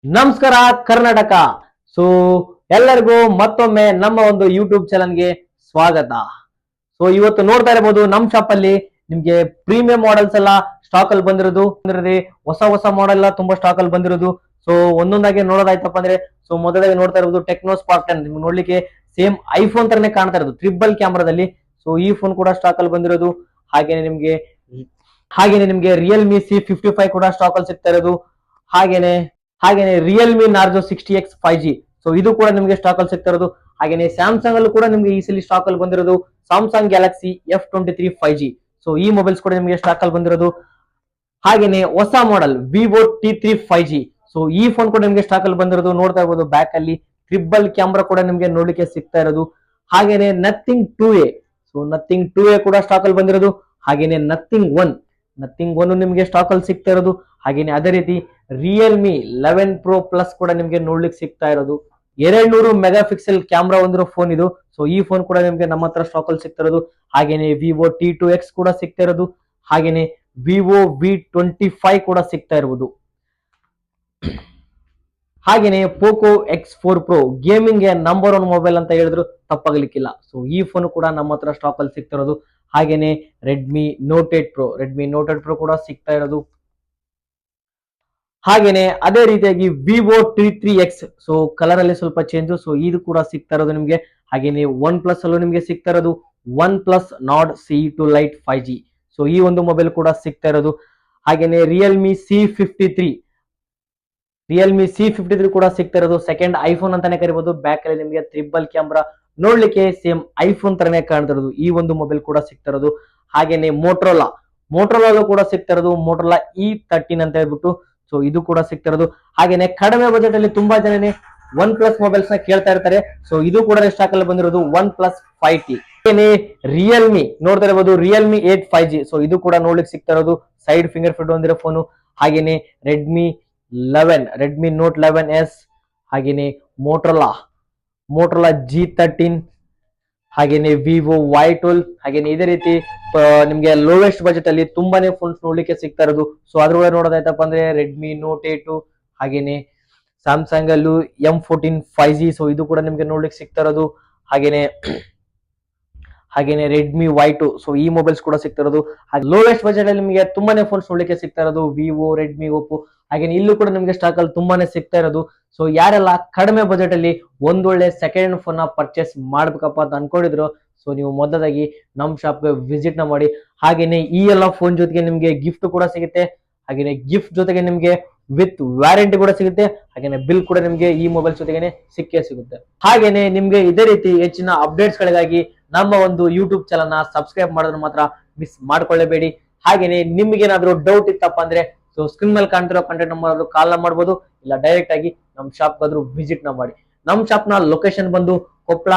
ನಮಸ್ಕಾರ ಕರ್ನಾಟಕ. ಸೊ ಎಲ್ಲರಿಗೂ ಮತ್ತೊಮ್ಮೆ ನಮ್ಮ ಒಂದು ಯೂಟ್ಯೂಬ್ ಚಾನಲ್ಗೆ ಸ್ವಾಗತ. ಸೊ ಇವತ್ತು ನೋಡ್ತಾ ಇರಬಹುದು ನಮ್ಮ ಶಾಪ್ ಅಲ್ಲಿ ನಿಮ್ಗೆ ಪ್ರೀಮಿಯಂ ಮಾಡೆಲ್ಸ್ ಎಲ್ಲ ಸ್ಟಾಕ್ ಅಲ್ಲಿ ಬಂದಿರೋದು, ಹೊಸ ಹೊಸ ಮಾಡೆಲ್ ಎಲ್ಲ ತುಂಬಾ ಸ್ಟಾಕ್ ಅಲ್ಲಿ ಬಂದಿರೋದು. ಸೊ ಒಂದೊಂದಾಗಿ ನೋಡೋದಾಯ್ತಪ್ಪ ಅಂದ್ರೆ, ಸೊ ಮೊದಲಾಗಿ ನೋಡ್ತಾ ಇರೋದು ಟೆಕ್ನೋ ಸ್ಪಾರ್ಕ್ 10. ನಿಮ್ಗೆ ನೋಡ್ಲಿಕ್ಕೆ ಸೇಮ್ ಐಫೋನ್ ತರನೇ ಕಾಣ್ತಾ ಇರೋದು ಟ್ರಿಬಲ್ ಕ್ಯಾಮ್ರಾದಲ್ಲಿ. ಸೊ ಈ ಫೋನ್ ಕೂಡ ಸ್ಟಾಕ್ ಅಲ್ಲಿ ಬಂದಿರೋದು. ಹಾಗೇನೆ ನಿಮ್ಗೆ ರಿಯಲ್ಮಿ C55 ಕೂಡ ಸ್ಟಾಕ್ ಅಲ್ಲಿ ಸಿಗ್ತಾ ಇರೋದು. ಹಾಗೇನೆ ಹಾಗೇನೆ Realme Narzo 60X 5G. So ಇದು ಕೂಡ ನಿಮಗೆ ಸ್ಟಾಕ್ ಅಲ್ಲಿ ಸಿಗ್ತಾ ಇರೋದು. ಹಾಗೇನೆ ಸ್ಯಾಮ್ಸಂಗ್ ಅಲ್ಲೂ ಕೂಡ ನಿಮ್ಗೆ ಈಸಿಲಿ ಸ್ಟಾಕ್ ಅಲ್ಲಿ ಬಂದಿರೋದು Samsung Galaxy F23 5G. So ಈ ಮೊಬೈಲ್ಸ್ ಕೂಡ ನಿಮಗೆ ಸ್ಟಾಕ್ ಅಲ್ಲಿ ಬಂದಿರೋದು. ಹಾಗೇನೆ ಹೊಸ model Vivo T3 5G. So ಈ ಫೋನ್ ಕೂಡ ನಿಮಗೆ ಸ್ಟಾಕ್ ಅಲ್ಲಿ ಬಂದಿರೋದು. ನೋಡ್ತಾ ಇರಬಹುದು ಬ್ಯಾಕ್ ಅಲ್ಲಿ ಟ್ರಿಬಲ್ ಕ್ಯಾಮ್ರಾ ಕೂಡ ನಿಮಗೆ ನೋಡ್ಲಿಕ್ಕೆ ಸಿಗ್ತಾ ಇರೋದು. ಹಾಗೇನೆ nothing 2A. So nothing 2A ಕೂಡ ಸ್ಟಾಕ್ ಅಲ್ಲಿ ಬಂದಿರೋದು. ಹಾಗೇನೆ ನಥಿಂಗ್ ಒನ್ ನಿಮಗೆ ಸ್ಟಾಕ್ ಅಲ್ಲಿ ಸಿಗ್ತಾ ಇರೋದು. ಹಾಗೇನೆ ಅದೇ ರೀತಿ ರಿಯಲ್ಮಿ 11 Pro ಪ್ಲಸ್ ಕೂಡ ನಿಮಗೆ ನೋಡ್ಲಿಕ್ಕೆ ಸಿಗ್ತಾ ಇರೋದು. 200 ಮೆಗಾ ಪಿಕ್ಸೆಲ್ ಕ್ಯಾಮ್ರಾ ಹೊಂದಿರೋ ಫೋನ್ ಇದು. ಸೊ ಈ ಫೋನ್ ಕೂಡ ನಿಮಗೆ ನಮ್ಮ ಹತ್ರ ಸ್ಟಾಕ್ ಅಲ್ಲಿ ಸಿಗ್ತಾ ಇರೋದು. ಹಾಗೇನೆ ವಿವೋ T2X ಕೂಡ ಸಿಗ್ತಾ ಇರೋದು. ಹಾಗೇನೆ ವಿವೋ V25 ಕೂಡ ಸಿಗ್ತಾ ಇರುವುದು. ಹಾಗೇನೆ Poco X4 Pro gaming number 1 mobile ಅಂತ ಹೇಳಿದ್ರು ತಪ್ಪಾಗಲಿಕ್ಕಿಲ್ಲ. ಸೊ ಈ ಫೋನ್ ಕೂಡ ನಮ್ಮ ಹತ್ರ ಸ್ಟಾಕ್ ಅಲ್ಲಿ ಸಿಗ್ತಾ ಇರೋದು. ಹಾಗೇನೆ ರೆಡ್ಮಿ ನೋಟ್ 8 Pro ಕೂಡ ಸಿಗ್ತಾ ಇರೋದು. ಹಾಗೇನೆ ಅದೇ ರೀತಿಯಾಗಿ ವಿವೋ T3X. ಸೊ ಕಲರ್ ಅಲ್ಲಿ ಸ್ವಲ್ಪ ಚೇಂಜ್. ಸೊ ಇದು ಕೂಡ ಸಿಗ್ತಾ ಇರೋದು ನಿಮ್ಗೆ. ಹಾಗೇನೆ ಒನ್ ಪ್ಲಸ್ ಅಲ್ಲೂ ನಿಮ್ಗೆ ಸಿಗ್ತಾ ಇರೋದು ಒನ್ ಪ್ಲಸ್ ನಾಡ್ C2 ಲೈಟ್ 5G. ಸೊ ಈ ಒಂದು ಮೊಬೈಲ್ ಕೂಡ ಸಿಗ್ತಾ ಇರೋದು. ಹಾಗೇನೆ ರಿಯಲ್ಮಿ C53 ಕೂಡ ಸಿಗ್ತಾ ಇರೋದು. ಸೆಕೆಂಡ್ ಐಫೋನ್ ಅಂತಾನೆ ಕರಿಬಹುದು. ಬ್ಯಾಕ್ ಅಲ್ಲಿ ನಿಮಗೆ ಟ್ರಿಬಲ್ ಕ್ಯಾಮ್ರಾ ನೋಡ್ಲಿಕ್ಕೆ ಸೇಮ್ ಐಫೋನ್ ತರನೇ ಕಾಣ್ತಿರೋದು. ಈ ಒಂದು ಮೊಬೈಲ್ ಕೂಡ ಸಿಗ್ತಾ ಇರೋದು. ಹಾಗೇನೆ ಮೋಟ್ರೋಲಾ ಕೂಡ ಸಿಗ್ತಾ ಇರೋದು. ಮೋಟ್ರೋಲಾ E13 ಅಂತ ಹೇಳ್ಬಿಟ್ಟು. ಸೊ ಇದು ಕೂಡ ಸಿಗ್ತಾ ಇರೋದು. ಹಾಗೇನೆ ಕಡಿಮೆ ಬಜೆಟ್ ಅಲ್ಲಿ ತುಂಬಾ ಜನನೇ ಒನ್ ಪ್ಲಸ್ ಮೊಬೈಲ್ಸ್ ನ ಕೇಳ್ತಾ ಇರ್ತಾರೆ. ಸೊ ಇದು ಕೂಡ ಸ್ಟಾಕ್ ಅಲ್ಲಿ ಬಂದಿರೋದು ಒನ್ ಪ್ಲಸ್ 5T. ರಿಯಲ್ಮಿ ನೋಡ್ತಾ ಇರಬಹುದು ರಿಯಲ್ಮಿ 8 5G. ಸೊ ಇದು ಕೂಡ ನೋಡ್ಲಿಕ್ಕೆ ಸಿಗ್ತಾ ಇರೋದು. ಸೈಡ್ ಫಿಂಗರ್ ಪ್ರಿಂಟ್ ಹೊಂದಿರೋ ಫೋನು. ಹಾಗೇನೆ ರೆಡ್ಮಿ ನೋಟ್ 11S. ಹಾಗೇನೆ ಮೋಟ್ರೋಲಾ G13. ಹಾಗೇನೆ ವಿವೋ Y12. ಹಾಗೇನೆ ಇದೇ ರೀತಿ ನಿಮ್ಗೆ ಲೋವೆಸ್ಟ್ ಬಜೆಟ್ ಅಲ್ಲಿ ತುಂಬಾನೇ ಫೋನ್ಸ್ ನೋಡ್ಲಿಕ್ಕೆ ಸಿಗ್ತಾ ಇರೋದು. ಸೊ ಅದ್ರೊಳಗೆ ನೋಡೋದಾಯ್ತಪ್ಪ ಅಂದ್ರೆ ರೆಡ್ಮಿ ನೋಟ್ 8. ಹಾಗೇನೆ ಸ್ಯಾಮ್ಸಂಗ್ ಅಲ್ಲೂ M14 5G. ಸೊ ಇದು ಕೂಡ ನಿಮ್ಗೆ ನೋಡ್ಲಿಕ್ಕೆ ಸಿಗ್ತಾ ಇರೋದು. ಹಾಗೇನೆ ರೆಡ್ಮಿ Y2. ಸೊ ಈ ಮೊಬೈಲ್ಸ್ ಕೂಡ ಸಿಗ್ತಾ ಇರೋದು. ಹಾಗೆ ಲೋವೆಸ್ಟ್ ಬಜೆಟ್ ಅಲ್ಲಿ ನಿಮಗೆ ತುಂಬಾನೇ ಫೋನ್ಸ್ ನೋಡ್ಲಿಕ್ಕೆ ಸಿಗ್ತಾ ಇರೋದು ವಿವೋ, ರೆಡ್ಮಿ, ಒಪ್ಪೋ. ಹಾಗೇನೆ ಇಲ್ಲೂ ಕೂಡ ನಿಮ್ಗೆ ಸ್ಟಾಕ್ ಅಲ್ಲಿ ತುಂಬಾನೇ ಸಿಗ್ತಾ ಇರೋದು. ಸೊ ಯಾರೆಲ್ಲ ಕಡಿಮೆ ಬಜೆಟ್ ಅಲ್ಲಿ ಒಂದೊಳ್ಳೆ ಸೆಕೆಂಡ್ ಫೋನ್ ನ ಪರ್ಚೇಸ್ ಮಾಡ್ಬೇಕಪ್ಪ ಅಂತ ಅನ್ಕೊಂಡಿದ್ರು, ಸೊ ನೀವು ಮೊದಲಾಗಿ ನಮ್ ಶಾಪ್ ವಿಸಿಟ್ ನ ಮಾಡಿ. ಹಾಗೇನೆ ಈ ಎಲ್ಲ ಫೋನ್ ಜೊತೆಗೆ ನಿಮ್ಗೆ ಗಿಫ್ಟ್ ಕೂಡ ಸಿಗುತ್ತೆ. ಹಾಗೇನೆ ಗಿಫ್ಟ್ ಜೊತೆಗೆ ನಿಮ್ಗೆ ವಿತ್ ವ್ಯಾರಂಟಿ ಕೂಡ ಸಿಗುತ್ತೆ. ಹಾಗೇನೆ ಬಿಲ್ ಕೂಡ ನಿಮ್ಗೆ ಈ ಮೊಬೈಲ್ ಜೊತೆಗೆ ಸಿಗುತ್ತೆ. ಹಾಗೇನೆ ನಿಮ್ಗೆ ಇದೇ ರೀತಿ ಹೆಚ್ಚಿನ ಅಪ್ಡೇಟ್ಸ್ ಗಳಿಗಾಗಿ ನಮ್ಮ ಒಂದು ಯೂಟ್ಯೂಬ್ ಚಾನಲ್ ನ ಸಬ್ಸ್ಕ್ರೈಬ್ ಮಾಡೋದನ್ನ ಮಾತ್ರ ಮಿಸ್ ಮಾಡ್ಕೊಳ್ಳೇಬೇಡಿ. ಹಾಗೇನೆ ನಿಮ್ಗೆ ಏನಾದ್ರು ಡೌಟ್ ಇತ್ತಪ್ಪ ಅಂದ್ರೆ, ಸೊ ಸ್ಕ್ರೀನ್ ಮೇಲೆ ಕಾಣ್ತಿರೋ ಕಾಂಟ್ಯಾಕ್ಟ್ ನಂಬರ್ ಕಾಲ್ ಮಾಡಬಹುದು, ಇಲ್ಲ ಡೈರೆಕ್ಟ್ ಆಗಿ ನಮ್ ಶಾಪ್ ಬಂದ್ರು ವಿಸಿಟ್ ನ ಮಾಡಿ. ನಮ್ ಶಾಪ್ ನ ಲೊಕೇಶನ್ ಬಂದು Koppal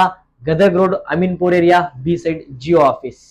Gadag road, Aminpur area, beside, Jio office.